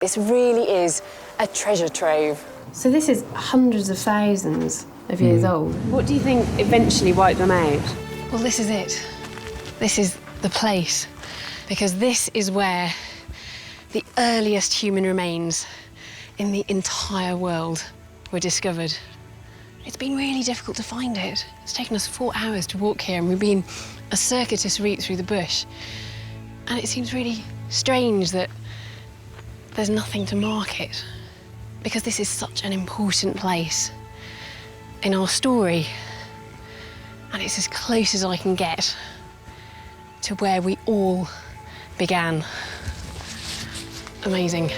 This really is a treasure trove. So this is hundreds of thousands of years old. What do you think eventually wiped them out? Well, this is it. This is the place, because this is where the earliest human remains in the entire world were discovered. It's been really difficult to find it. It's taken us 4 hours to walk here, and we've been a circuitous route through the bush. And it seems really strange that there's nothing to mark it, because this is such an important place in our story. And it's as close as I can get to where we all began. Amazing.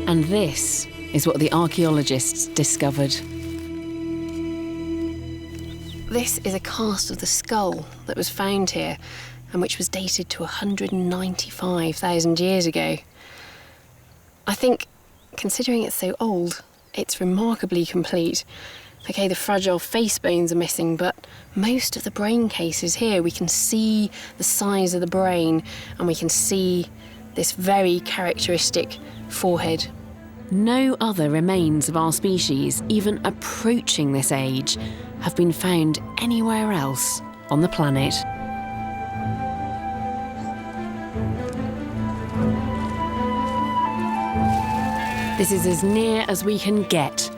And this is what the archaeologists discovered. This is a cast of the skull that was found here and which was dated to 195,000 years ago. I think, considering it's so old, it's remarkably complete. OK, the fragile face bones are missing, but most of the brain case is here. We can see the size of the brain, and we can see this very characteristic forehead. No other remains of our species, even approaching this age, have been found anywhere else on the planet. This is as near as we can get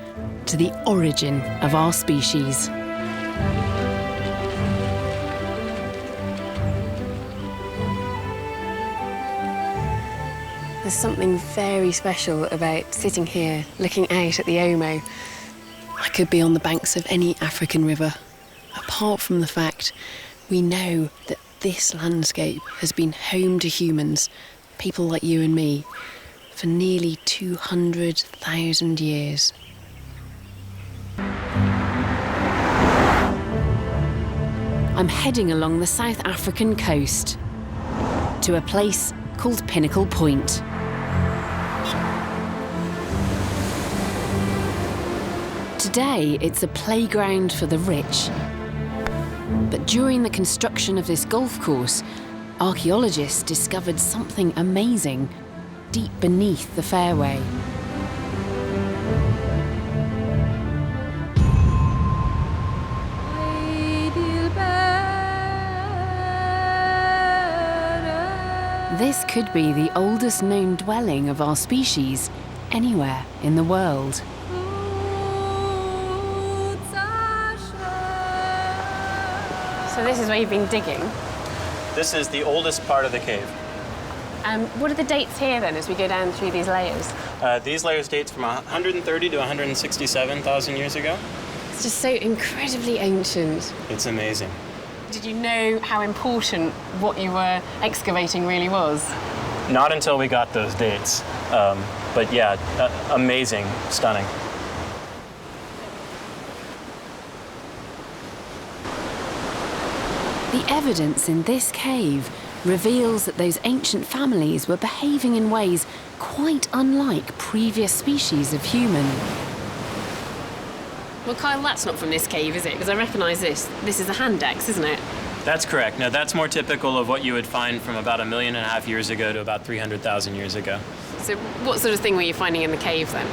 to the origin of our species. There's something very special about sitting here, looking out at the Homo. I could be on the banks of any African river, apart from the fact we know that this landscape has been home to humans, people like you and me, for nearly 200,000 years. I'm heading along the South African coast to a place called Pinnacle Point. Today, it's a playground for the rich. But during the construction of this golf course, archaeologists discovered something amazing deep beneath the fairway. This could be the oldest known dwelling of our species anywhere in the world. So this is where you've been digging. This is the oldest part of the cave. What are the dates here then as we go down through these layers? These layers date from 130 to 167,000 years ago. It's just so incredibly ancient. It's amazing. Did you know how important what you were excavating really was? Not until we got those dates. But yeah, amazing, stunning. The evidence in this cave reveals that those ancient families were behaving in ways quite unlike previous species of human. Well, Kyle, that's not from this cave, is it? Because I recognise this. This is a hand axe, isn't it? That's correct. Now, that's more typical of what you would find from about 1.5 million years ago to about 300,000 years ago. So what sort of thing were you finding in the cave then?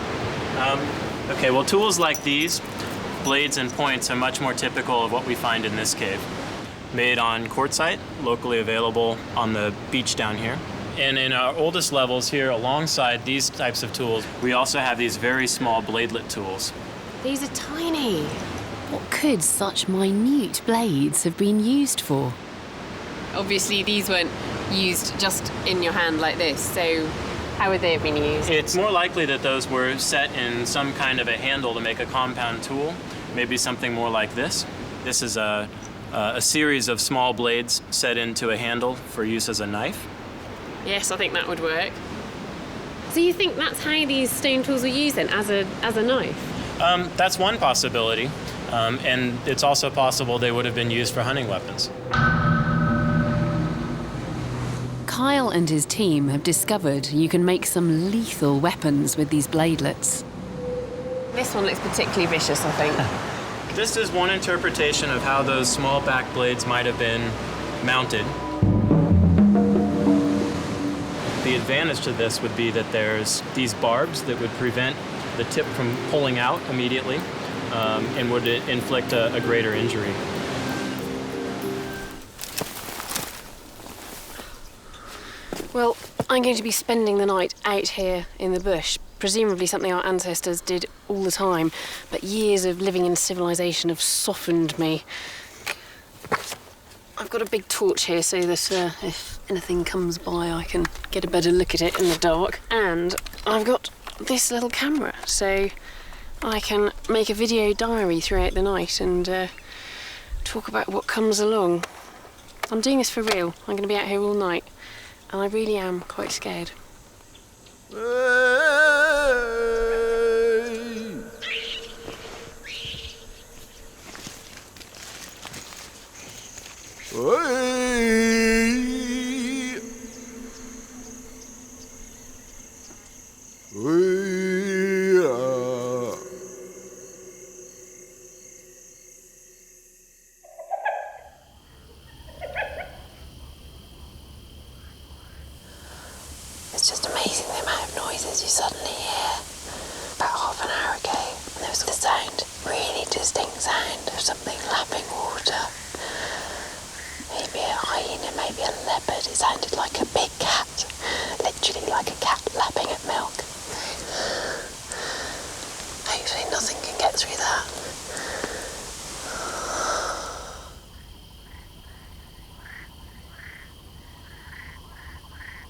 Okay, well, tools like these, blades and points, are much more typical of what we find in this cave. Made on quartzite, locally available on the beach down here. And in our oldest levels here, alongside these types of tools, we also have these very small bladelet tools. These are tiny. What could such minute blades have been used for? Obviously, these weren't used just in your hand like this, so how would they have been used? It's more likely that those were set in some kind of a handle to make a compound tool, maybe something more like this. This is a series of small blades set into a handle for use as a knife. Yes, I think that would work. So you think that's how these stone tools were used then, as a knife? That's one possibility, and it's also possible they would have been used for hunting weapons. Kyle and his team have discovered you can make some lethal weapons with these bladelets. This one looks particularly vicious, I think. This is one interpretation of how those small back blades might have been mounted. The advantage to this would be that there's these barbs that would prevent the tip from pulling out immediately and would inflict a greater injury. Well, I'm going to be spending the night out here in the bush, presumably something our ancestors did all the time, but years of living in civilization have softened me. I've got a big torch here so that if anything comes by I can get a better look at it in the dark. And I've got this little camera so I can make a video diary throughout the night and talk about what comes along. I'm doing this for real. I'm going to be out here all night and I really am quite scared. It's just amazing the amount of noises you suddenly hear. About half an hour ago, there was the sound, really distinct sound of something lapping water. Maybe a hyena, maybe a leopard. It sounded like a big cat, literally like a cat lapping at milk. Hopefully nothing can get through that.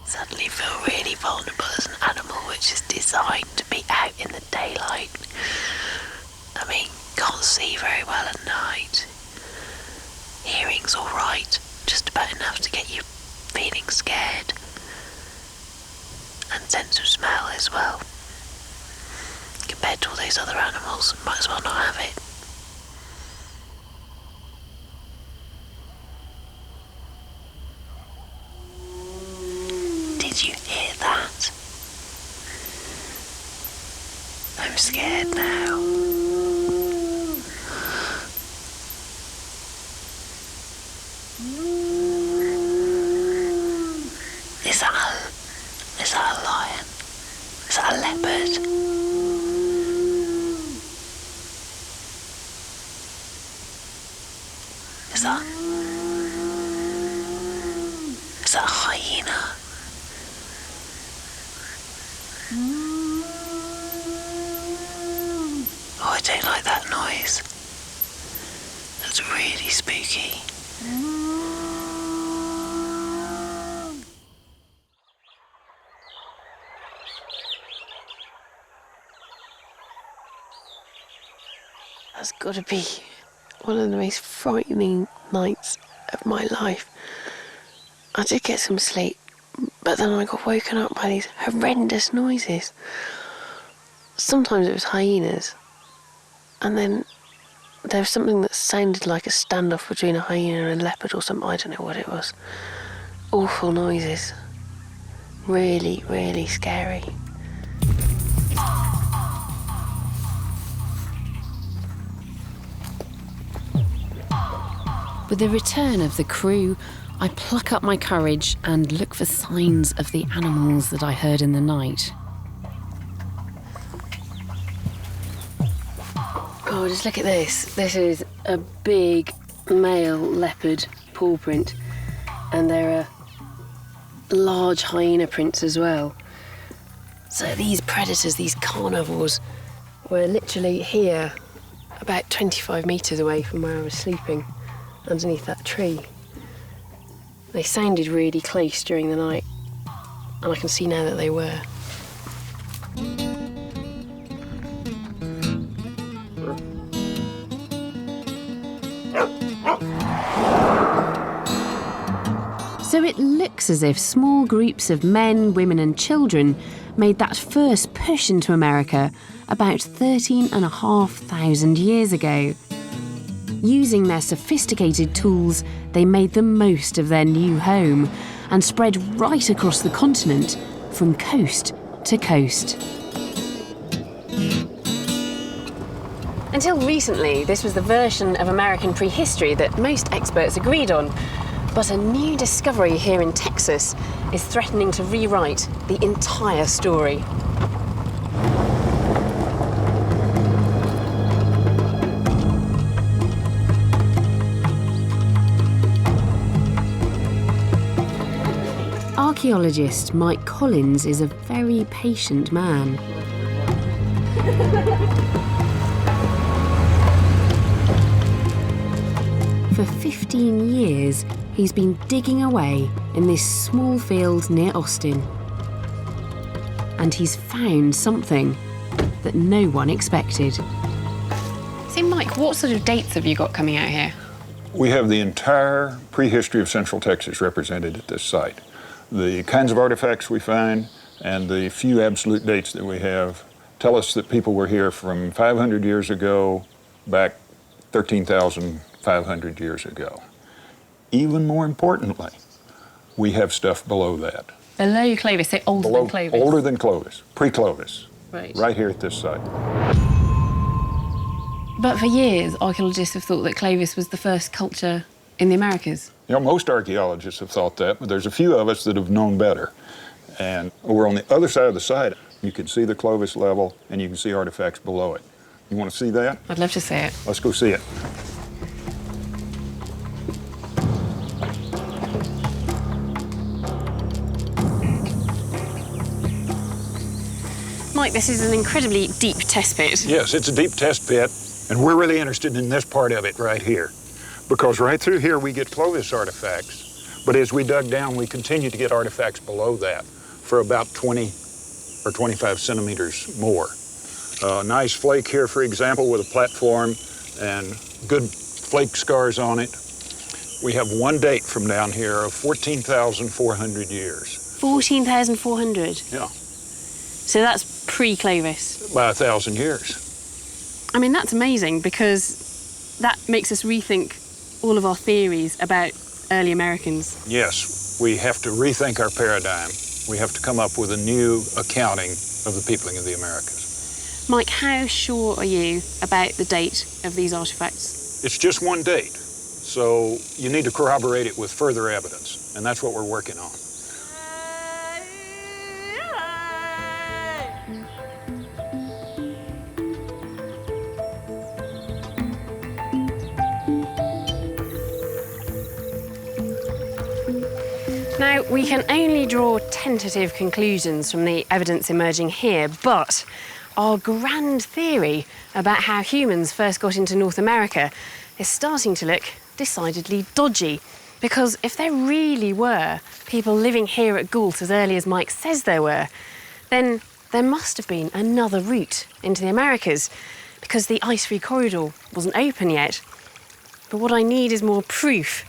Suddenly feel really vulnerable as an animal which is designed to be out in the daylight. I mean, can't see very well at night. Hearing's alright, just about enough to get you feeling scared. And sense of smell as well. Compared to all those other animals, might as well not have it. Did you hear that? I'm scared now. Is that a lion? Is that a leopard? Is that a hyena? Oh, I don't like that noise. That's really spooky. That's got to be one of the most frightening nights of my life. I did get some sleep, but then I got woken up by these horrendous noises. Sometimes it was hyenas, and then there was something that sounded like a standoff between a hyena and a leopard or something. I don't know what it was. Awful noises. Really, really scary. With the return of the crew, I pluck up my courage and look for signs of the animals that I heard in the night. Oh, just look at this. This is a big male leopard paw print, and there are large hyena prints as well. So these predators, these carnivores, were literally here, about 25 metres away from where I was sleeping, underneath that tree. They sounded really close during the night, and I can see now that they were. So it looks as if small groups of men, women and children made that first push into America about 13,500 years ago. Using their sophisticated tools, they made the most of their new home and spread right across the continent from coast to coast. Until recently, this was the version of American prehistory that most experts agreed on. But a new discovery here in Texas is threatening to rewrite the entire story. Archaeologist Mike Collins is a very patient man. For 15 years, he's been digging away in this small field near Austin. And he's found something that no one expected. So, Mike, what sort of dates have you got coming out here? We have the entire prehistory of Central Texas represented at this site. The kinds of artifacts we find and the few absolute dates that we have tell us that people were here from 500 years ago back 13,500 years ago. Even more importantly, we have stuff below that. Below Clovis, so older than Clovis? Older than Clovis, pre-Clovis, right here at this site. But for years, archaeologists have thought that Clovis was the first culture in the Americas. You know, most archaeologists have thought that, but there's a few of us that have known better. And we're on the other side of the site. You can see the Clovis level, and you can see artifacts below it. You want to see that? I'd love to see it. Let's go see it. Mike, this is an incredibly deep test pit. Yes, it's a deep test pit, and we're really interested in this part of it right here. Because right through here we get Clovis artifacts, but as we dug down, we continue to get artifacts below that for about 20 or 25 centimeters more. Nice flake here, for example, with a platform and good flake scars on it. We have one date from down here of 14,400 years. 14,400? Yeah. So that's pre-Clovis? By 1,000 years. I mean, that's amazing because that makes us rethink all of our theories about early Americans. Yes, we have to rethink our paradigm. We have to come up with a new accounting of the peopling of the Americas. Mike, how sure are you about the date of these artifacts? It's just one date, so you need to corroborate it with further evidence, and that's what we're working on. Now, we can only draw tentative conclusions from the evidence emerging here, but our grand theory about how humans first got into North America is starting to look decidedly dodgy. Because if there really were people living here at Gault as early as Mike says there were, then there must have been another route into the Americas, because the ice-free corridor wasn't open yet. But what I need is more proof.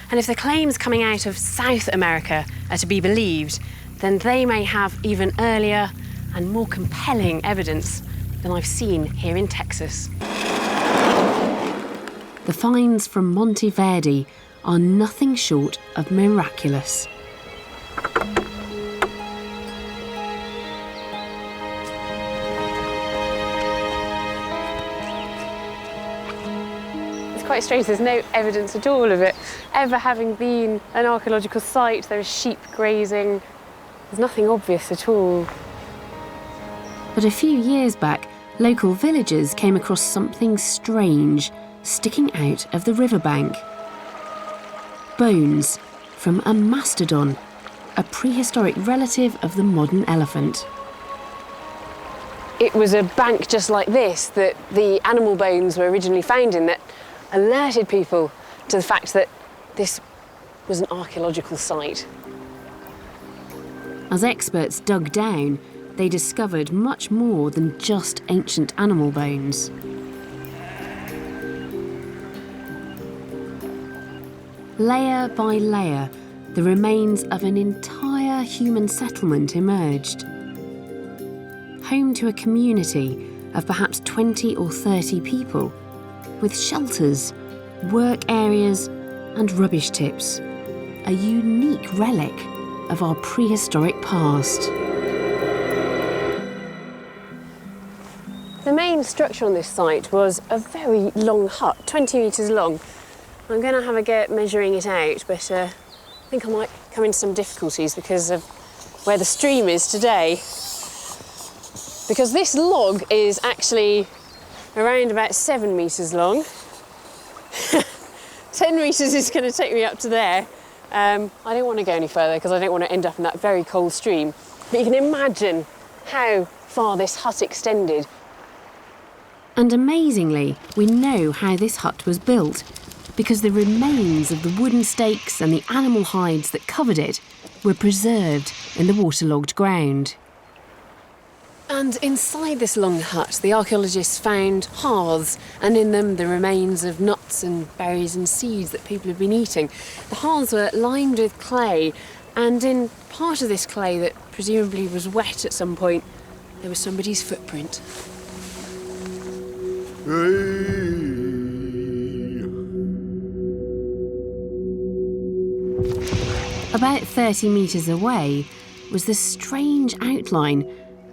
And if the claims coming out of South America are to be believed, then they may have even earlier and more compelling evidence than I've seen here in Texas. The finds from Monte Verde are nothing short of miraculous. Quite strange, there's no evidence at all of it ever having been an archaeological site. There is sheep grazing, there's nothing obvious at all. But a few years back, local villagers came across something strange sticking out of the riverbank. Bones from a mastodon, a prehistoric relative of the modern elephant. It was a bank just like this that the animal bones were originally found in that alerted people to the fact that this was an archaeological site. As experts dug down, they discovered much more than just ancient animal bones. Layer by layer, the remains of an entire human settlement emerged. Home to a community of perhaps 20 or 30 people, with shelters, work areas and rubbish tips. A unique relic of our prehistoric past. The main structure on this site was a very long hut, 20 metres long. I'm going to have a go at measuring it out, but I think I might come into some difficulties because of where the stream is today. Because this log is actually around about 7 metres long. 10 metres is going to take me up to there. I don't want to go any further because I don't want to end up in that very cold stream. But you can imagine how far this hut extended. And amazingly, we know how this hut was built, because the remains of the wooden stakes and the animal hides that covered it were preserved in the waterlogged ground. And inside this long hut, the archaeologists found hearths, and in them the remains of nuts and berries and seeds that people had been eating. The hearths were lined with clay, and in part of this clay that presumably was wet at some point, there was somebody's footprint. About 30 metres away was the strange outline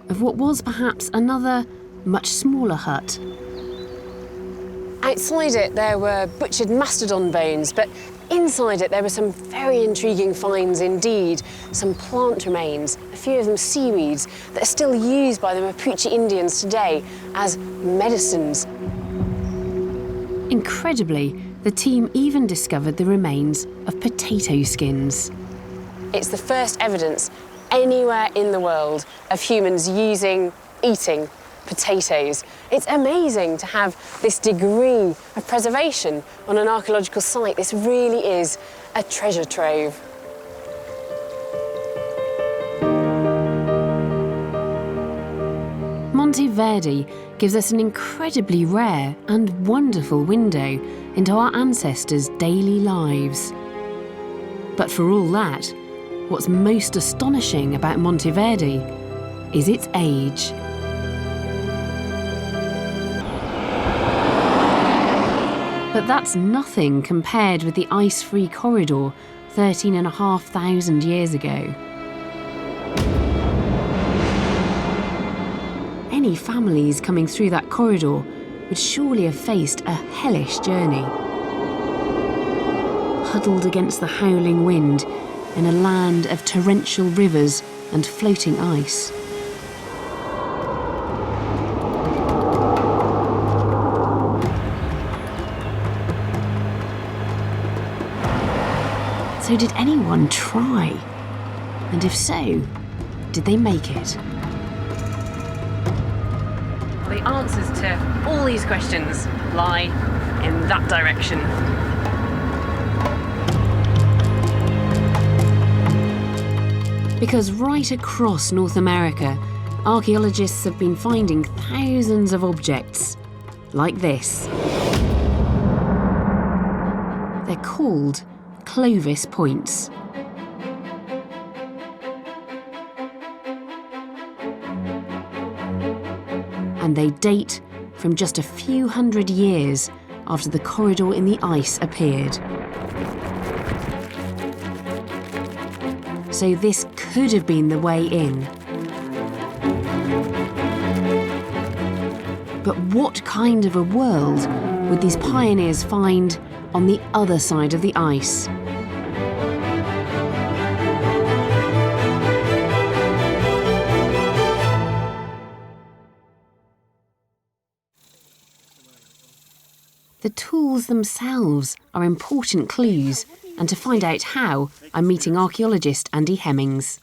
of what was perhaps another, much smaller hut. Outside it there were butchered mastodon bones, but inside it there were some very intriguing finds indeed. Some plant remains, a few of them seaweeds, that are still used by the Mapuche Indians today as medicines. Incredibly, the team even discovered the remains of potato skins. It's the first evidence anywhere in the world of humans eating potatoes. It's amazing to have this degree of preservation on an archaeological site. This really is a treasure trove. Monte Verde gives us an incredibly rare and wonderful window into our ancestors' daily lives. But for all that, what's most astonishing about Monte Verde is its age. But that's nothing compared with the ice-free corridor 13,500 years ago. Any families coming through that corridor would surely have faced a hellish journey. Huddled against the howling wind in a land of torrential rivers and floating ice. So did anyone try? And if so, did they make it? The answers to all these questions lie in that direction. Because right across North America, archaeologists have been finding thousands of objects like this. They're called Clovis points. And they date from just a few hundred years after the corridor in the ice appeared. So this could have been the way in. But what kind of a world would these pioneers find on the other side of the ice? The tools themselves are important clues, and to find out how, I'm meeting archaeologist Andy Hemmings.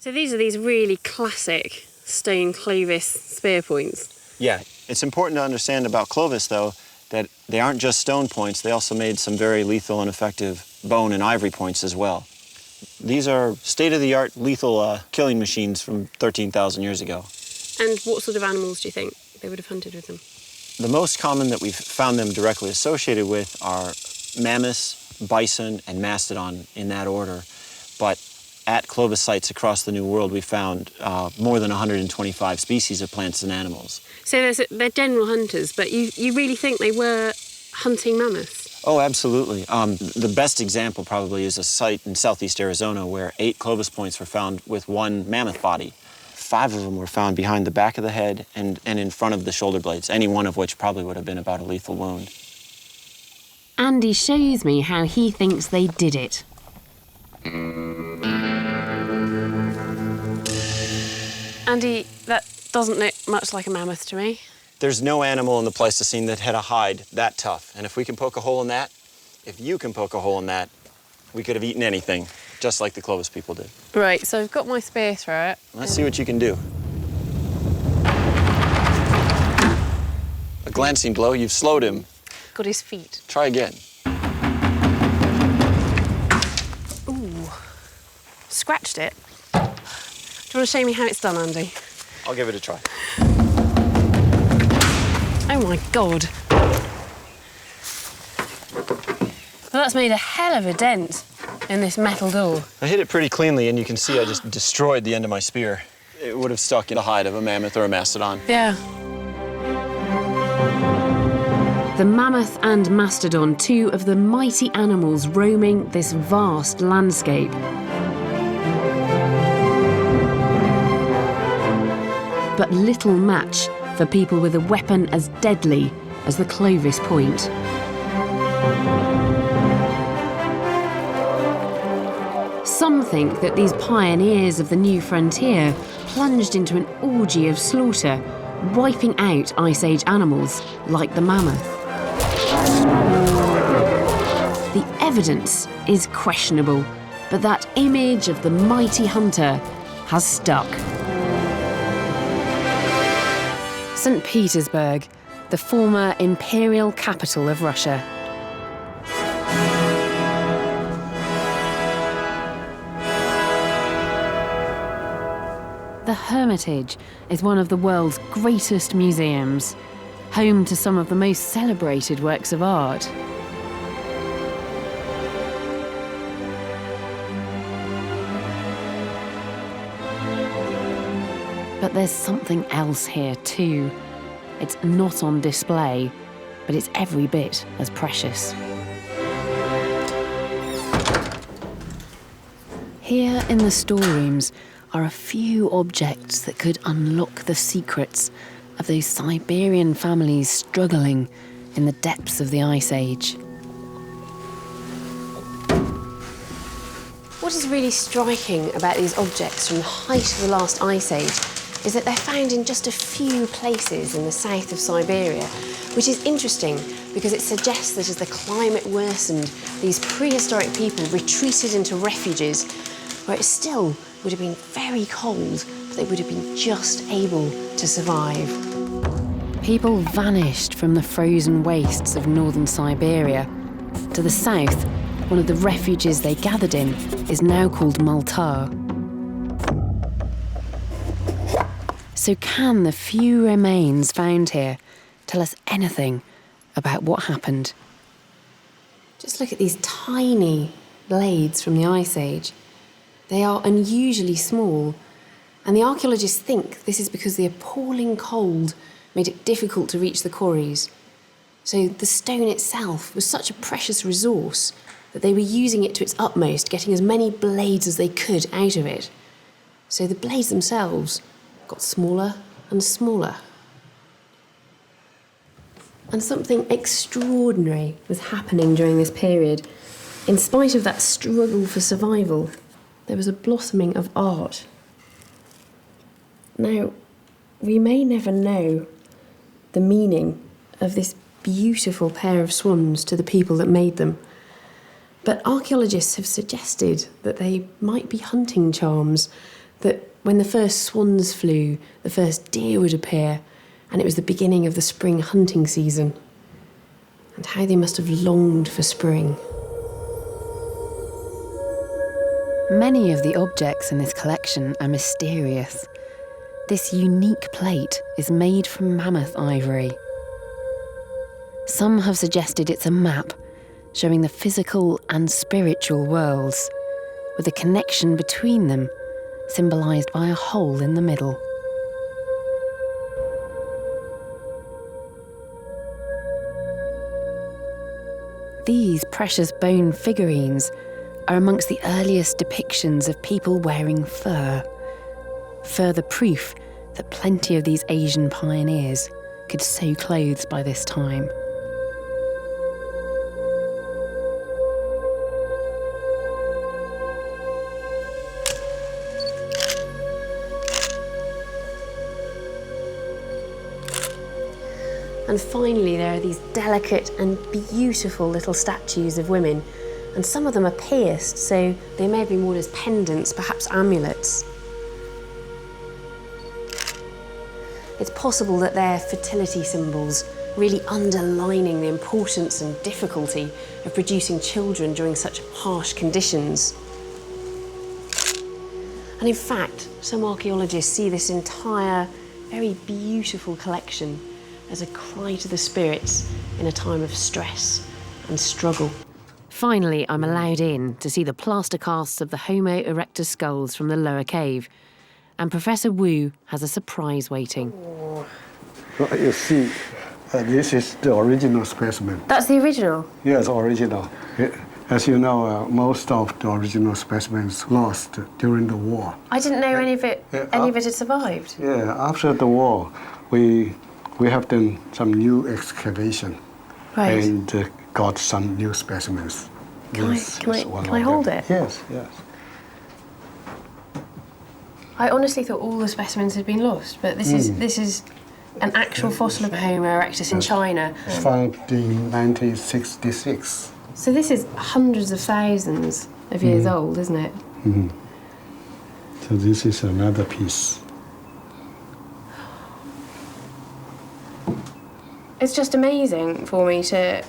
So these are these really classic stone Clovis spear points. Yeah, it's important to understand about Clovis, though, that they aren't just stone points, they also made some very lethal and effective bone and ivory points as well. These are state-of-the-art lethal killing machines from 13,000 years ago. And what sort of animals do you think they would have hunted with them? The most common that we've found them directly associated with are mammoths, bison, and mastodon in that order. But at Clovis sites across the New World, we found more than 125 species of plants and animals. So they're general hunters, but you really think they were hunting mammoths? Oh, absolutely. The best example probably is a site in southeast Arizona where 8 Clovis points were found with one mammoth body. 5 of them were found behind the back of the head and in front of the shoulder blades, any one of which probably would have been about a lethal wound. Andy shows me how he thinks they did it. Andy, that doesn't look much like a mammoth to me. There's no animal in the Pleistocene that had a hide that tough. And if we can poke a hole in that, if you can poke a hole in that, we could have eaten anything, just like the Clovis people did. Right, so I've got my spear through it. Let's see what you can do. A glancing blow, you've slowed him. Got his feet. Try again. Ooh, scratched it. Do you want to show me how it's done, Andy? I'll give it a try. Oh my God. Well, that's made a hell of a dent in this metal door. I hit it pretty cleanly, and you can see I just destroyed the end of my spear. It would have stuck in the hide of a mammoth or a mastodon. Yeah. The mammoth and mastodon, 2 of the mighty animals roaming this vast landscape. But little match for people with a weapon as deadly as the Clovis point. Some think that these pioneers of the new frontier plunged into an orgy of slaughter, wiping out Ice Age animals like the mammoth. The evidence is questionable, but that image of the mighty hunter has stuck. St. Petersburg, the former imperial capital of Russia. The Hermitage is one of the world's greatest museums, home to some of the most celebrated works of art. But there's something else here too. It's not on display, but it's every bit as precious. Here in the storerooms are a few objects that could unlock the secrets of those Siberian families struggling in the depths of the Ice Age. What is really striking about these objects from the height of the last Ice Age is that they're found in just a few places in the south of Siberia, which is interesting because it suggests that as the climate worsened, these prehistoric people retreated into refuges where it still would have been very cold, but they would have been just able to survive. People vanished from the frozen wastes of northern Siberia. To the south, one of the refuges they gathered in is now called Maltar. So can the few remains found here tell us anything about what happened? Just look at these tiny blades from the Ice Age. They are unusually small, and the archaeologists think this is because the appalling cold made it difficult to reach the quarries. So the stone itself was such a precious resource that they were using it to its utmost, getting as many blades as they could out of it. So the blades themselves got smaller and smaller. And something extraordinary was happening during this period. In spite of that struggle for survival, there was a blossoming of art. Now, we may never know the meaning of this beautiful pair of swans to the people that made them, but archaeologists have suggested that they might be hunting charms, that when the first swans flew, the first deer would appear, and it was the beginning of the spring hunting season. And how they must have longed for spring. Many of the objects in this collection are mysterious. This unique plate is made from mammoth ivory. Some have suggested it's a map showing the physical and spiritual worlds, with a connection between them symbolised by a hole in the middle. These precious bone figurines are amongst the earliest depictions of people wearing fur. further proof that plenty of these Asian pioneers could sew clothes by this time. And finally, there are these delicate and beautiful little statues of women, and some of them are pierced, so they may have been worn as pendants, perhaps amulets. It's possible that they're fertility symbols, really underlining the importance and difficulty of producing children during such harsh conditions. And in fact, some archaeologists see this entire, very beautiful collection as a cry to the spirits in a time of stress and struggle. Finally, I'm allowed in to see the plaster casts of the Homo erectus skulls from the lower cave. And Professor Wu has a surprise waiting. Well, you see, this is the original specimen. That's the original? Yes, original. As you know, most of the original specimens lost during the war. I didn't know any of it had survived. Yeah, after the war, we have done some new excavation, Right. and got some new specimens. Can I hold it? Yes, yes. I honestly thought all the specimens had been lost, but this is an actual fossil of Homo erectus in China. It was found in 1966. So this is hundreds of thousands of years old, isn't it? So this is another piece. It's just amazing for me to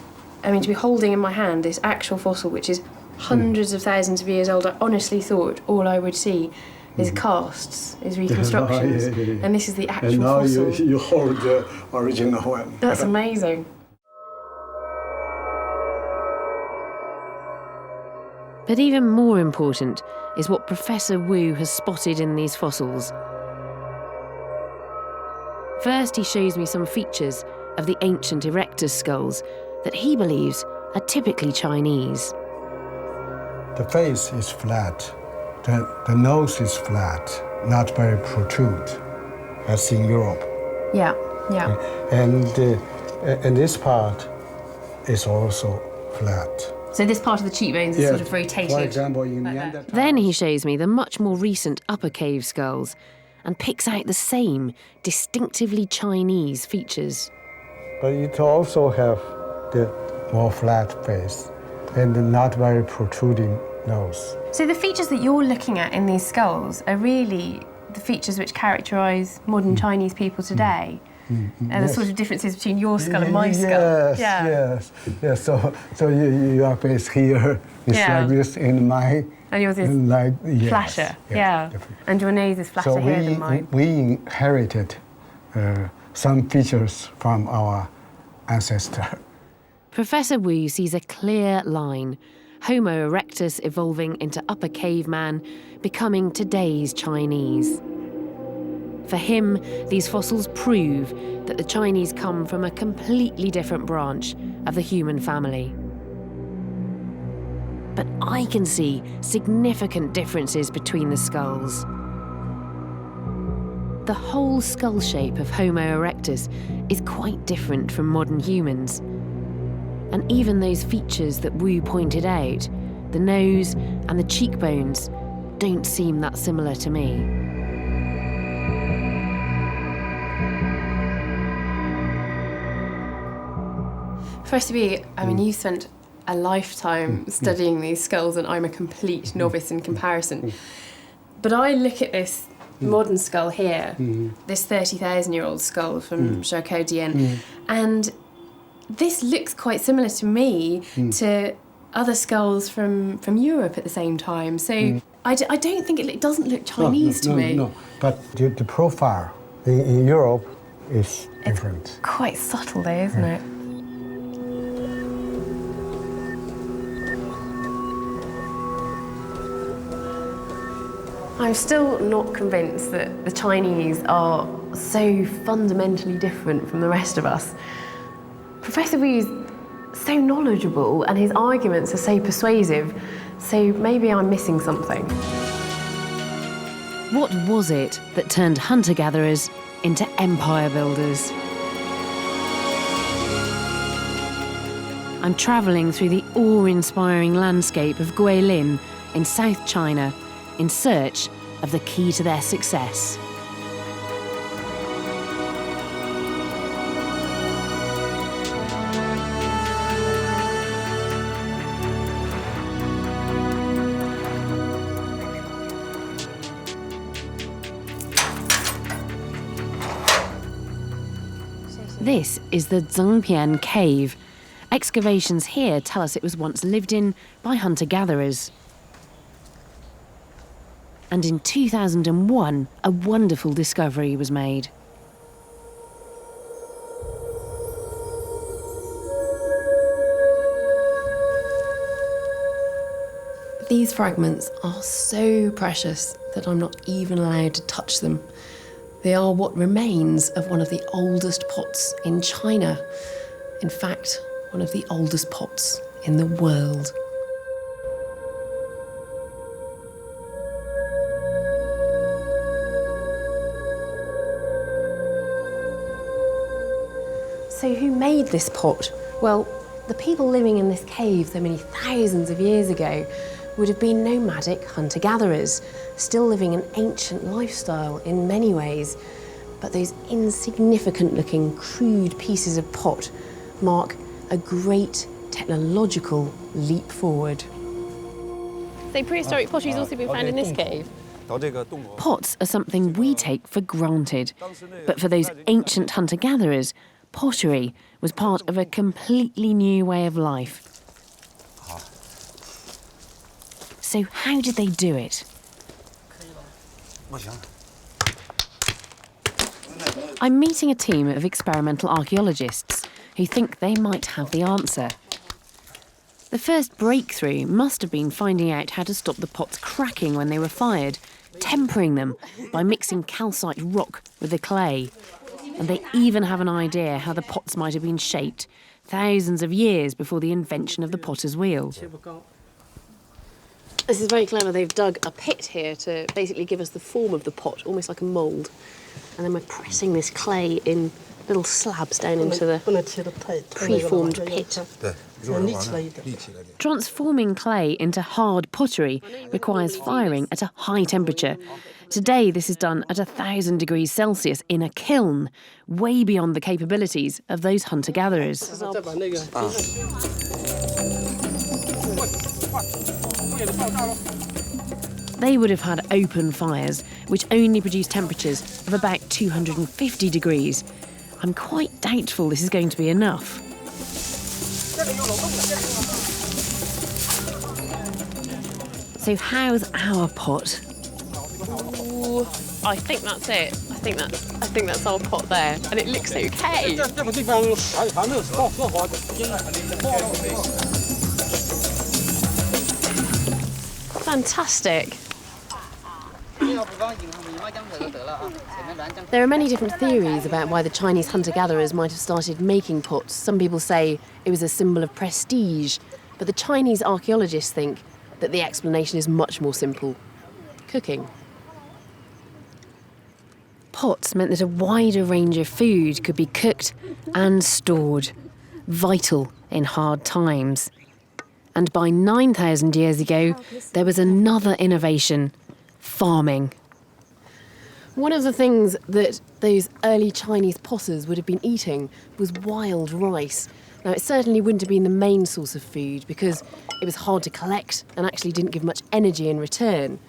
be holding in my hand this actual fossil, which is hundreds of thousands of years old. I honestly thought all I would see is casts, is reconstructions, and this is the actual and now fossil. you hold the original one. That's amazing. But even more important is what Professor Wu has spotted in these fossils. First, he shows me some features of the ancient erectus skulls that he believes are typically Chinese. The face is flat. The nose is flat, not very protrude, as in Europe. Yeah. And this part is also flat. So this part of the cheekbones is sort of rotated. For example, in like Neanderthals. Then he shows me the much more recent upper cave skulls and picks out the same distinctively Chinese features. But it also have the more flat face and not very protruding nose. So the features that you're looking at in these skulls are really the features which characterise modern Chinese people today. And the sort of differences between your skull and my skull. Yes. So your face here is like this, and mine. And yours is like flatter. Yes, And your nose is flatter so here than mine. we inherited some features from our ancestor. Professor Wu sees a clear line, Homo erectus evolving into upper caveman, becoming today's Chinese. For him, these fossils prove that the Chinese come from a completely different branch of the human family. But I can see significant differences between the skulls. The whole skull shape of Homo erectus is quite different from modern humans. And even those features that Wu pointed out, the nose and the cheekbones, don't seem that similar to me. Professor B, you spent a lifetime studying these skulls, and I'm a complete novice in comparison. But I look at this modern skull here, this 30,000-year-old skull from Zhoukou-Dian, and this looks quite similar to me to other skulls from Europe at the same time. So I don't think it doesn't look Chinese to me. No, but the profile in Europe is different. Quite subtle though, isn't it? I'm still not convinced that the Chinese are so fundamentally different from the rest of us. Professor Wu's so knowledgeable and his arguments are so persuasive, so maybe I'm missing something. What was it that turned hunter-gatherers into empire builders? I'm travelling through the awe-inspiring landscape of Guilin in South China in search of the key to their success. This is the Zhangpian Cave. Excavations here tell us it was once lived in by hunter-gatherers. And in 2001, a wonderful discovery was made. These fragments are so precious that I'm not even allowed to touch them. They are what remains of one of the oldest pots in China. In fact, one of the oldest pots in the world. So who made this pot? Well, the people living in this cave so many thousands of years ago would have been nomadic hunter-gatherers, still living an ancient lifestyle in many ways. But those insignificant-looking, crude pieces of pot mark a great technological leap forward. So prehistoric pottery's also been found in this cave? Pots are something we take for granted. But for those ancient hunter-gatherers, pottery was part of a completely new way of life. So how did they do it? I'm meeting a team of experimental archaeologists who think they might have the answer. The first breakthrough must have been finding out how to stop the pots cracking when they were fired, tempering them by mixing calcite rock with the clay. And they even have an idea how the pots might have been shaped thousands of years before the invention of the potter's wheel. This is very clever. They've dug a pit here to basically give us the form of the pot, almost like a mould. And then we're pressing this clay in little slabs down into the preformed pit. Transforming clay into hard pottery requires firing at a high temperature. Today, this is done at 1,000 degrees Celsius in a kiln, way beyond the capabilities of those hunter-gatherers. They would have had open fires, which only produce temperatures of about 250 degrees. I'm quite doubtful this is going to be enough. So how's our pot? Ooh, I think that's it. I think that's our pot there, and it looks okay. Fantastic. There are many different theories about why the Chinese hunter-gatherers might have started making pots. Some people say it was a symbol of prestige, but the Chinese archaeologists think that the explanation is much more simple: cooking. Pots meant that a wider range of food could be cooked and stored, vital in hard times. And by 9,000 years ago, there was another innovation: farming. One of the things that those early Chinese potters would have been eating was wild rice. Now, it certainly wouldn't have been the main source of food because it was hard to collect and actually didn't give much energy in return.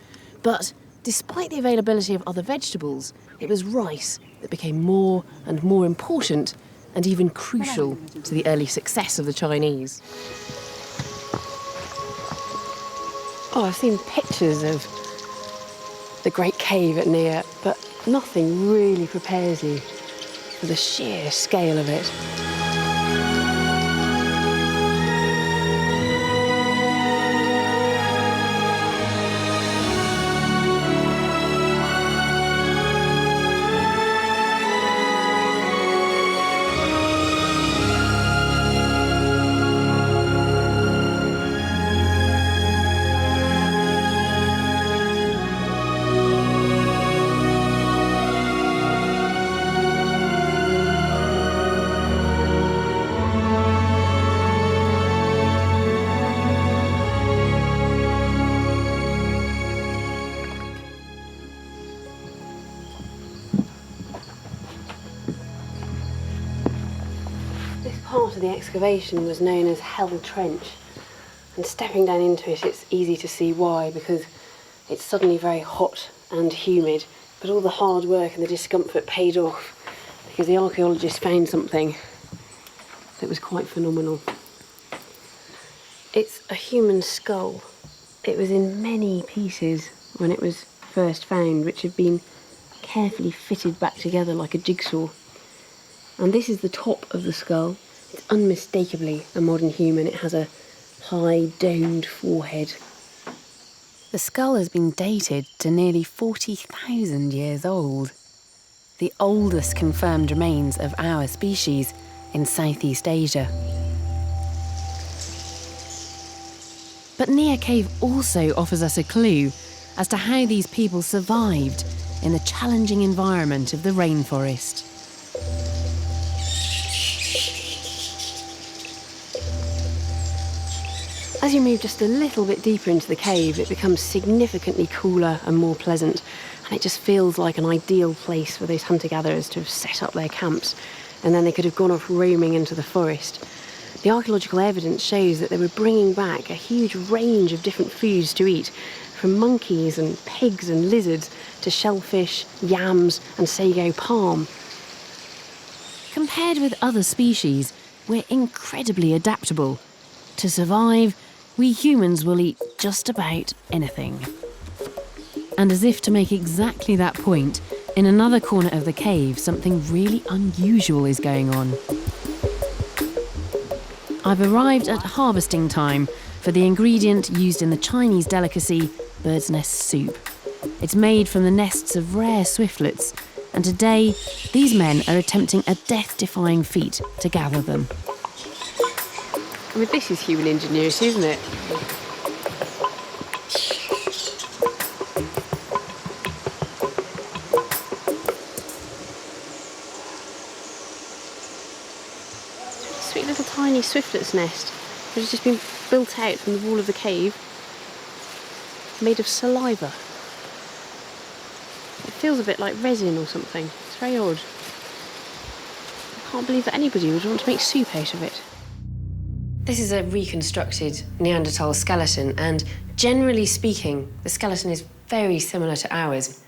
But despite the availability of other vegetables, it was rice that became more and more important and even crucial to the early success of the Chinese. Oh, I've seen pictures of the Great Cave at Niah, but nothing really prepares you for the sheer scale of it. This part of the excavation was known as Hell Trench, and stepping down into it, it's easy to see why, because it's suddenly very hot and humid, but all the hard work and the discomfort paid off because the archaeologists found something that was quite phenomenal. It's a human skull. It was in many pieces when it was first found, which had been carefully fitted back together like a jigsaw. And this is the top of the skull. It's unmistakably a modern human. It has a high, domed forehead. The skull has been dated to nearly 40,000 years old. The oldest confirmed remains of our species in Southeast Asia. But Niah Cave also offers us a clue as to how these people survived in the challenging environment of the rainforest. As you move just a little bit deeper into the cave, it becomes significantly cooler and more pleasant, and it just feels like an ideal place for those hunter-gatherers to have set up their camps, and then they could have gone off roaming into the forest. The archaeological evidence shows that they were bringing back a huge range of different foods to eat, from monkeys and pigs and lizards to shellfish, yams and sago palm. Compared with other species, we're incredibly adaptable. To survive, we humans will eat just about anything. And as if to make exactly that point, in another corner of the cave, something really unusual is going on. I've arrived at harvesting time for the ingredient used in the Chinese delicacy bird's nest soup. It's made from the nests of rare swiftlets, and today these men are attempting a death-defying feat to gather them. I mean, this is human ingenuity, isn't it? Sweet little tiny swiftlet's nest, which has just been built out from the wall of the cave, made of saliva. It feels a bit like resin or something. It's very odd. I can't believe that anybody would want to make soup out of it. This is a reconstructed Neanderthal skeleton, and generally speaking, the skeleton is very similar to ours.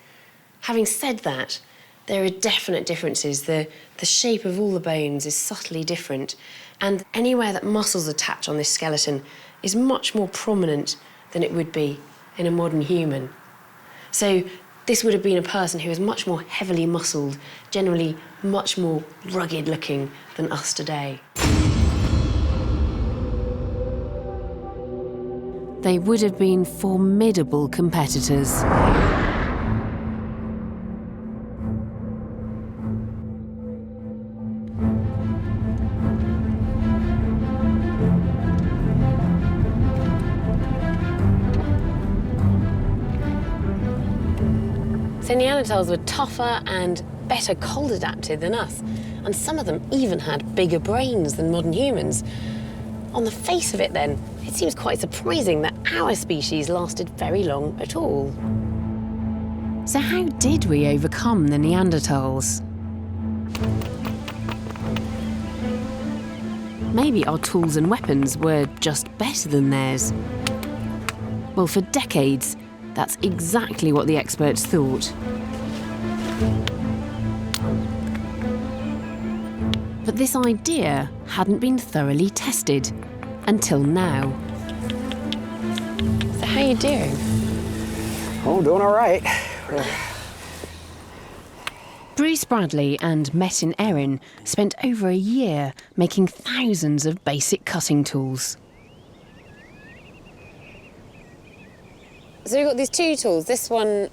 Having said that, there are definite differences. The shape of all the bones is subtly different, and anywhere that muscles attach on this skeleton is much more prominent than it would be in a modern human. So this would have been a person who is much more heavily muscled, generally much more rugged looking than us today. They would have been formidable competitors. So Neanderthals were tougher and better cold adapted than us, and some of them even had bigger brains than modern humans. On the face of it then, it seems quite surprising that our species lasted very long at all. So how did we overcome the Neanderthals? Maybe our tools and weapons were just better than theirs. Well, for decades, that's exactly what the experts thought. But this idea hadn't been thoroughly tested until now. So how are you doing? Oh, doing all right. Bruce Bradley and Metin Erin spent over a year making thousands of basic cutting tools. So we've got these two tools. This one,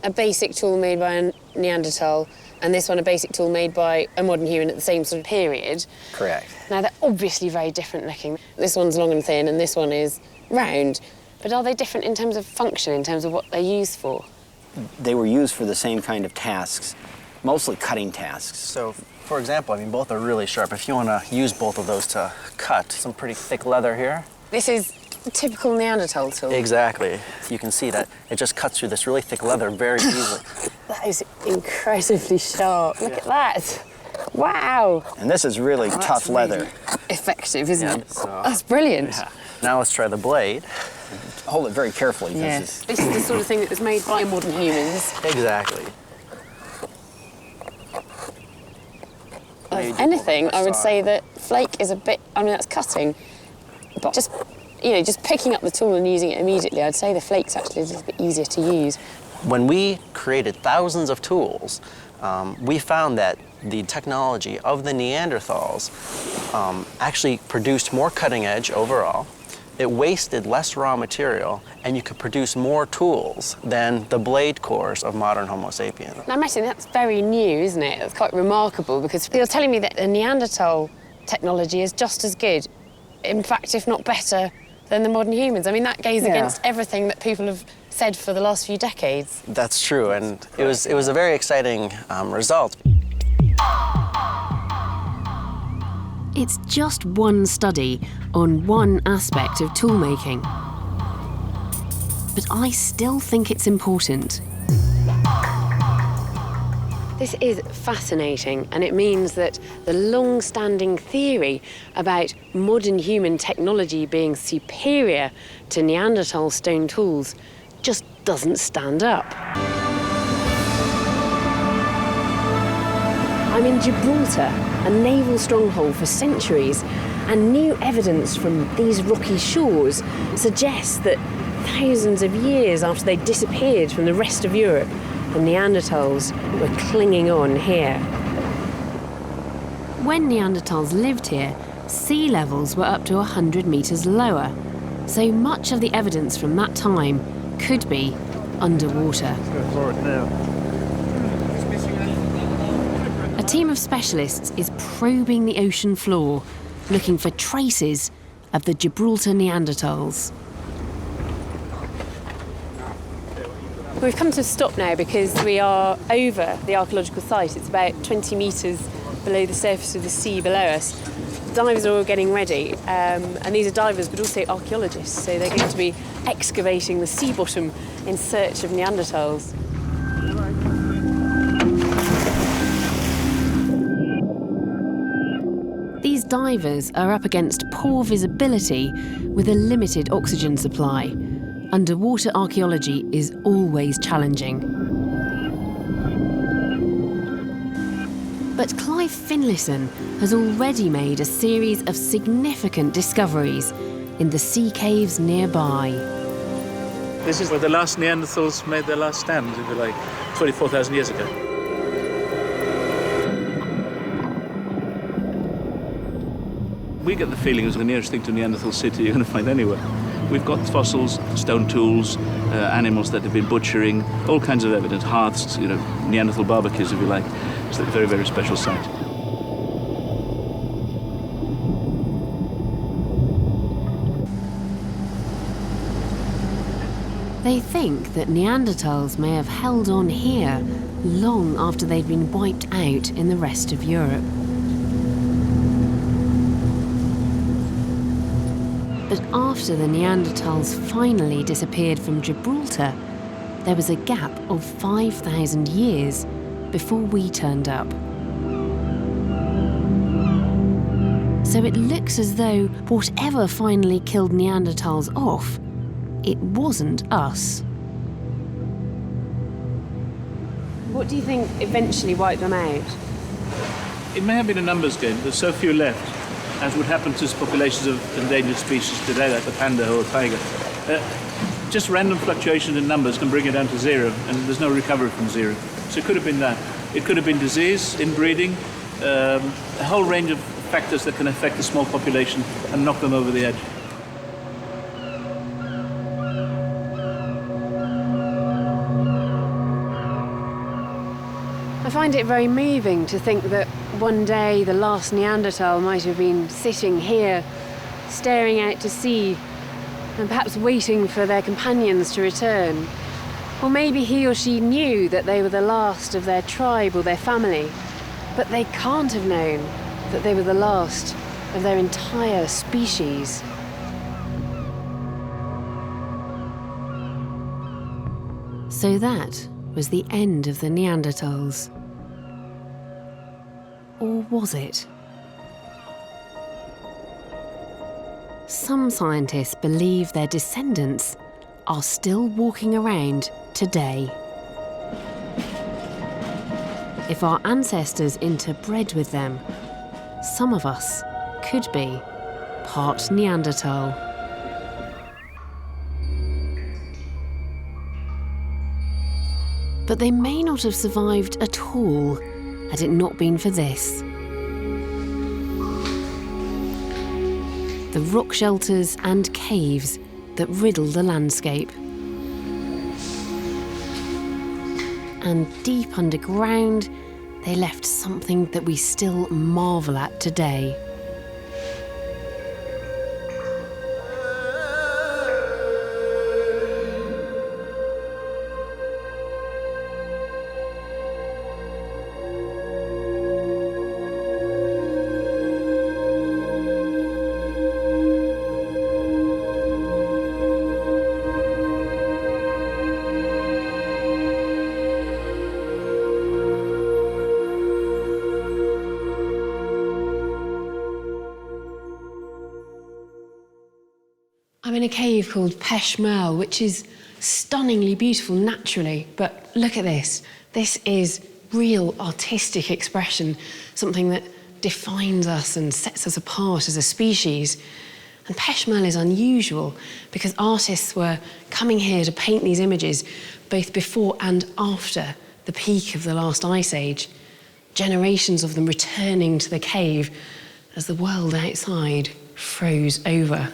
a basic tool made by a Neanderthal, and this one, a basic tool made by a modern human at the same sort of period. Correct. Now, they're obviously very different looking. This one's long and thin, and this one is round. But are they different in terms of function, in terms of what they're used for? They were used for the same kind of tasks, mostly cutting tasks. So, for example, I mean, both are really sharp. If you want to use both of those to cut, some pretty thick leather here. This is a typical Neanderthal tool. Exactly. You can see that it just cuts through this really thick leather very easily. That is incredibly sharp. Look at that. Wow. And this is really tough leather. Effective, isn't it? So, That's brilliant. yeah. Now let's try the blade. Hold it very carefully. Yeah. This is, This is the sort of thing that was made by modern humans. Exactly. If anything, I would say that flake is a bit, I mean, that's cutting, but just, you know, just picking up the tool and using it immediately, I'd say the flake's actually a little bit easier to use. When we created thousands of tools, we found that the technology of the Neanderthals actually produced more cutting edge overall. It wasted less raw material, and you could produce more tools than the blade cores of modern Homo sapiens. Now, Martin, that's very new, isn't it? That's quite remarkable, because you're telling me that the Neanderthal technology is just as good, in fact, if not better, than the modern humans. I mean, that goes against everything that people have said for the last few decades. That's true, and it was a very exciting result. It's just one study on one aspect of toolmaking. But I still think it's important. This is fascinating, and it means that the long-standing theory about modern human technology being superior to Neanderthal stone tools just doesn't stand up. I'm in Gibraltar, a naval stronghold for centuries, and new evidence from these rocky shores suggests that thousands of years after they disappeared from the rest of Europe, the Neanderthals were clinging on here. When Neanderthals lived here, sea levels were up to 100 metres lower, so much of the evidence from that time could be underwater. Go forward now. A team of specialists is probing the ocean floor, looking for traces of the Gibraltar Neanderthals. We've come to a stop now because we are over the archaeological site. It's about 20 metres below the surface of the sea below us. Divers are all getting ready, and these are divers but also archaeologists, so they're going to be excavating the sea bottom in search of Neanderthals. These divers are up against poor visibility with a limited oxygen supply. Underwater archaeology is always challenging. But Clive Finlayson has already made a series of significant discoveries in the sea caves nearby. This is where the last Neanderthals made their last stand, if you like, 24,000 years ago. We get the feeling it was the nearest thing to Neanderthal city you're going to find anywhere. We've got fossils, stone tools, animals that have been butchering, all kinds of evidence, hearths, you know, Neanderthal barbecues, if you like. It's a very, very special site. They think that Neanderthals may have held on here long after they'd been wiped out in the rest of Europe. But after the Neanderthals finally disappeared from Gibraltar, there was a gap of 5,000 years before we turned up. So it looks as though whatever finally killed Neanderthals off, it wasn't us. What do you think eventually wiped them out? It may have been a numbers game. There's so few left, as would happen to populations of endangered species today, like the panda or tiger. Just random fluctuations in numbers can bring it down to zero, and there's no recovery from zero. So it could have been that. It could have been disease, inbreeding, a whole range of factors that can affect a small population and knock them over the edge. I find it very moving to think that one day the last Neanderthal might have been sitting here, staring out to sea, and perhaps waiting for their companions to return. Or maybe he or she knew that they were the last of their tribe or their family, but they can't have known that they were the last of their entire species. So that was the end of the Neanderthals. Or was it? Some scientists believe their descendants are still walking around today. If our ancestors interbred with them, some of us could be part Neanderthal. But they may not have survived at all had it not been for this. The rock shelters and caves that riddle the landscape. And deep underground, they left something that we still marvel at today. I'm in a cave called Peshmerl, which is stunningly beautiful naturally, but look at this. This is real artistic expression, something that defines us and sets us apart as a species. And Peshmerl is unusual because artists were coming here to paint these images both before and after the peak of the last ice age. Generations of them returning to the cave as the world outside froze over.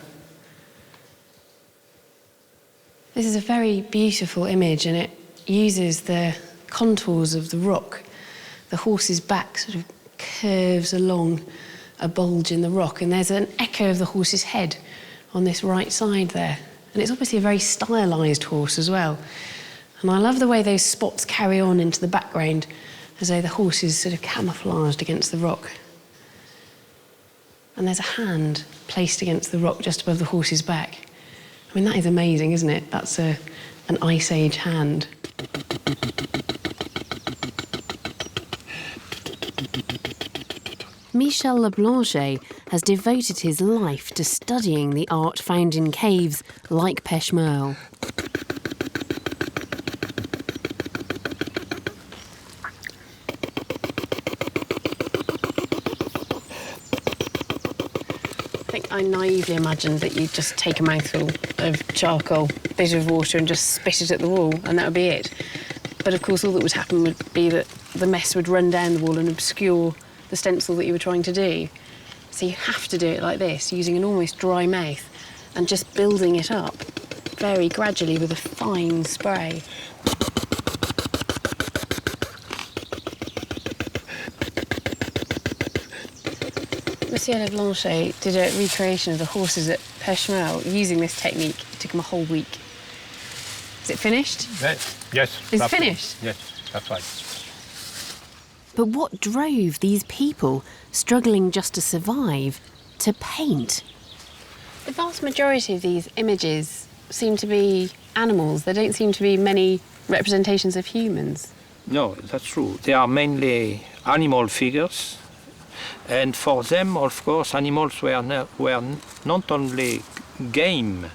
This is a very beautiful image, and it uses the contours of the rock. The horse's back sort of curves along a bulge in the rock, and there's an echo of the horse's head on this right side there. And it's obviously a very stylised horse as well. And I love the way those spots carry on into the background, as though the horse is sort of camouflaged against the rock. And there's a hand placed against the rock just above the horse's back. I mean, that is amazing, isn't it? That's an Ice Age hand. Michel Leblanche has devoted his life to studying the art found in caves like Peshmerl. I naively imagined that you'd just take a mouthful of charcoal, a bit of water, and just spit it at the wall, and that would be it. But of course, all that would happen would be that the mess would run down the wall and obscure the stencil that you were trying to do. So you have to do it like this, using an almost dry mouth and just building it up very gradually with a fine spray. Monsieur Leblanche did a recreation of the horses at Peshmerl using this technique. It took him a whole week. Is it finished? Yes. It's finished? Yes, that's right. But what drove these people, struggling just to survive, to paint? The vast majority of these images seem to be animals. There don't seem to be many representations of humans. No, that's true. They are mainly animal figures. And for them, of course, animals were not only game,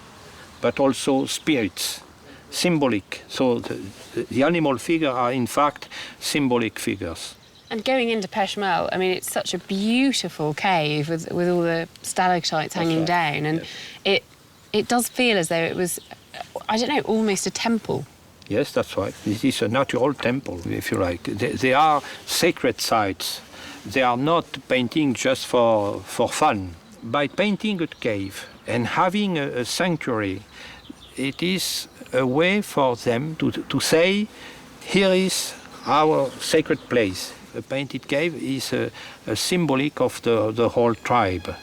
but also spirits, symbolic. So the animal figures are, in fact, symbolic figures. And going into Peshmerl, I mean, it's such a beautiful cave with all the stalactites hanging down. And yes. It does feel as though it was, I don't know, almost a temple. Yes, that's right. It is a natural temple, if you like. They are sacred sites. They are not painting just for fun. By painting a cave and having a sanctuary, it is a way for them to say, here is our sacred place. A painted cave is a symbolic of the whole tribe.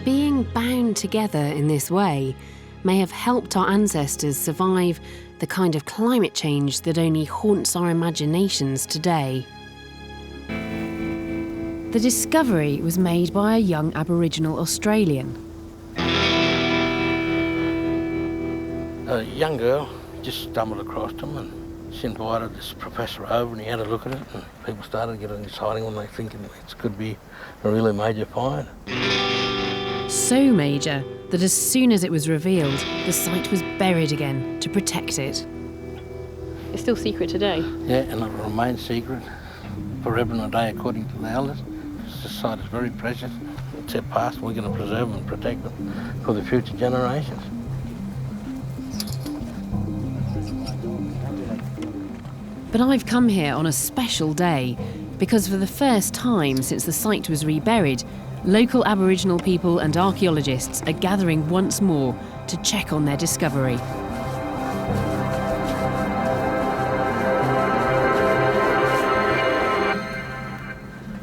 Being bound together in this way may have helped our ancestors survive the kind of climate change that only haunts our imaginations today. The discovery was made by a young Aboriginal Australian. A young girl just stumbled across them and She invited this professor over and he had a look at it, and people started getting excited when they thinking it could be a really major find. So major that as soon as it was revealed, the site was buried again to protect it. It's still secret today. Yeah, and it remains secret forever and a day according to the elders. This site is very precious. It's our past, we're going to preserve and protect it for the future generations. But I've come here on a special day because for the first time since the site was reburied, local Aboriginal people and archaeologists are gathering once more to check on their discovery.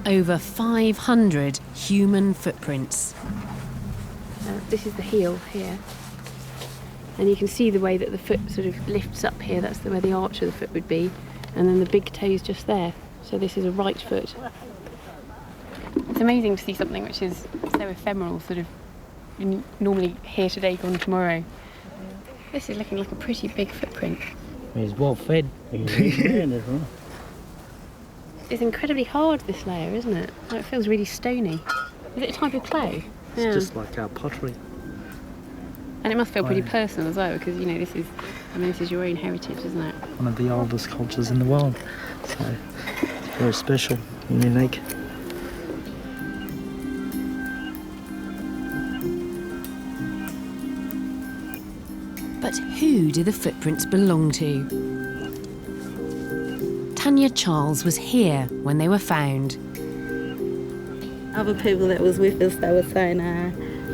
Over 500 human footprints. This is the heel here. And you can see the way that the foot sort of lifts up here. That's where the arch of the foot would be. And then the big toe's just there. So this is a right foot. It's amazing to see something which is so ephemeral, sort of normally here today, gone tomorrow. This is looking like a pretty big footprint. He's well fed. It's incredibly hard, this layer, isn't it? It feels really stony. Is it a type of clay? It's just like our pottery. And it must feel pretty personal as well, because, you know, this is your own heritage, isn't it? One of the oldest cultures in the world. So, it's very special and unique. But who do the footprints belong to? Tanya Charles was here when they were found. Other people that was with us, they were saying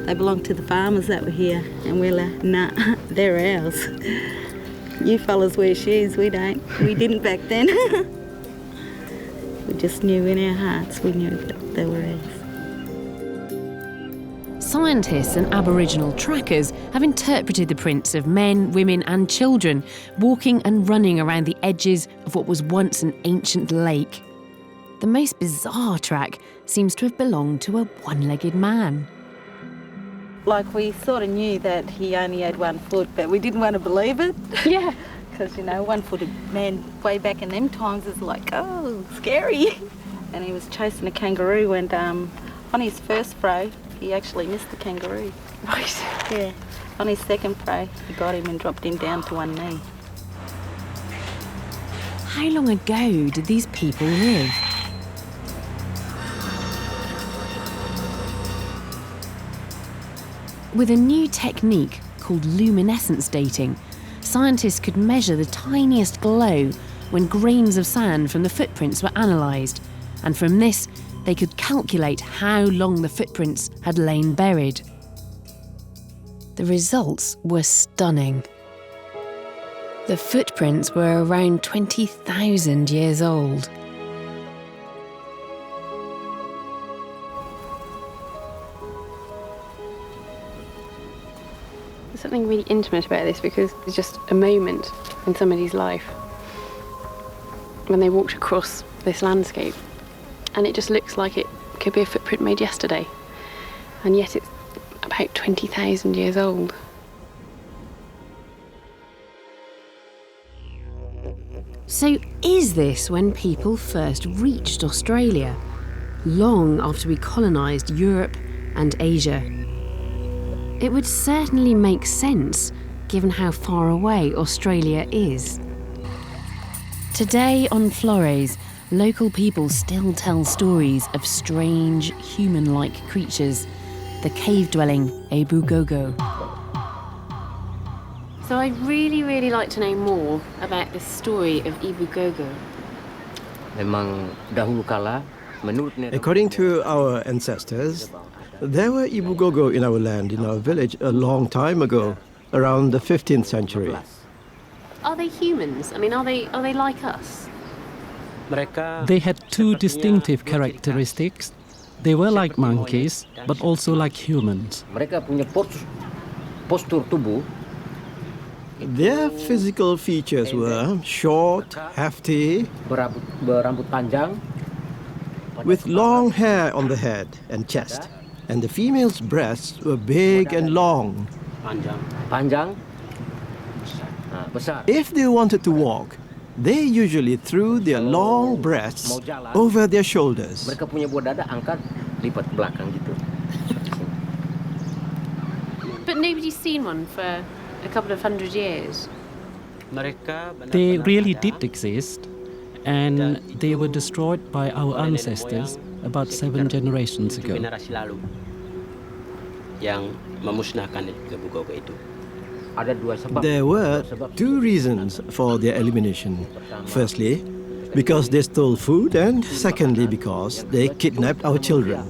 they belong to the farmers that were here, and we're like, nah, they're ours. You fellas wear shoes, we don't. We didn't back then. We just knew in our hearts, we knew that they were ours. Scientists and Aboriginal trackers have interpreted the prints of men, women and children walking and running around the edges of what was once an ancient lake. The most bizarre track seems to have belonged to a one-legged man. Like, we sort of knew that he only had 1 foot, but we didn't want to believe it. Yeah. Because, you know, one-footed man way back in them times is like, oh, scary. And he was chasing a kangaroo, and on his first throw, he actually missed the kangaroo. Right. Yeah. On his second throw, he got him and dropped him down to one knee. How long ago did these people live? With a new technique called luminescence dating, scientists could measure the tiniest glow when grains of sand from the footprints were analysed, and from this they could calculate how long the footprints had lain buried. The results were stunning. The footprints were around 20,000 years old. There's something really intimate about this, because it's just a moment in somebody's life when they walked across this landscape, and it just looks like it could be a footprint made yesterday, and yet it's about 20,000 years old. So is this when people first reached Australia, long after we colonised Europe and Asia? It would certainly make sense, given how far away Australia is. Today on Flores, local people still tell stories of strange, human-like creatures, the cave-dwelling Ebugogo. So I'd really, really like to know more about this story of Ebugogo. According to our ancestors, there were Ebugogo in our land, in our village, a long time ago, around the 15th century. Are they humans? I mean, are they like us? They had two distinctive characteristics. They were like monkeys, but also like humans. Their physical features were short, hefty, with long hair on the head and chest, and the female's breasts were big and long. If they wanted to walk, they usually threw their long breasts over their shoulders. Mereka punya buah dada angkat, lipat ke belakang gitu. But nobody's seen one for a couple of hundred years. They really did exist, and they were destroyed by our ancestors about 7 generations ago. Yang memusnahkan gebu-gebu itu. There were 2 reasons for their elimination. Firstly, because they stole food, and secondly, because they kidnapped our children.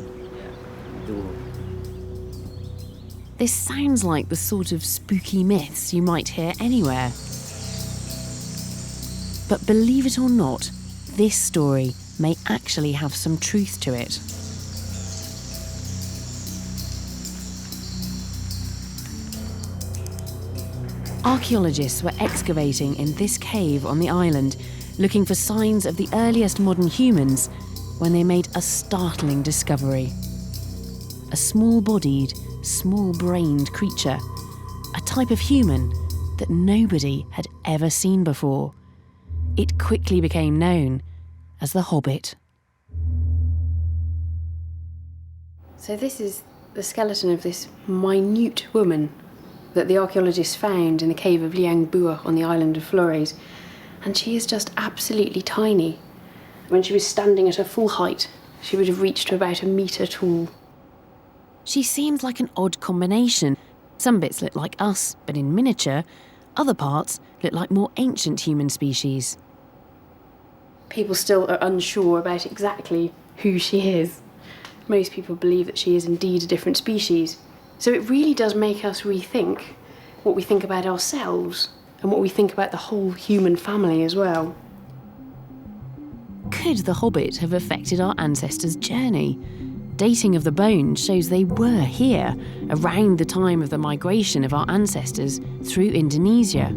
This sounds like the sort of spooky myths you might hear anywhere. But believe it or not, this story may actually have some truth to it. Archaeologists were excavating in this cave on the island, looking for signs of the earliest modern humans, when they made a startling discovery. A small-bodied, small-brained creature, a type of human that nobody had ever seen before. It quickly became known as the Hobbit. So this is the skeleton of this minute woman that the archaeologists found in the cave of Liangbour on the island of Flores. And she is just absolutely tiny. When she was standing at her full height, she would have reached to about 1 metre tall. She seems like an odd combination. Some bits look like us, but in miniature. Other parts look like more ancient human species. People still are unsure about exactly who she is. Most people believe that she is indeed a different species. So it really does make us rethink what we think about ourselves and what we think about the whole human family as well. Could the Hobbit have affected our ancestors' journey? Dating of the bones shows they were here around the time of the migration of our ancestors through Indonesia.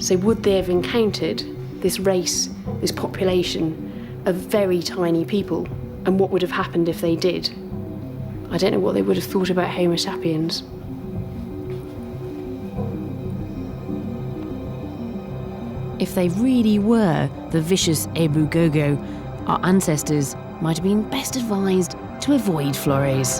So would they have encountered this race, this population of very tiny people? And what would have happened if they did? I don't know what they would have thought about Homo sapiens. If they really were the vicious Ebu Gogo, our ancestors might have been best advised to avoid Flores.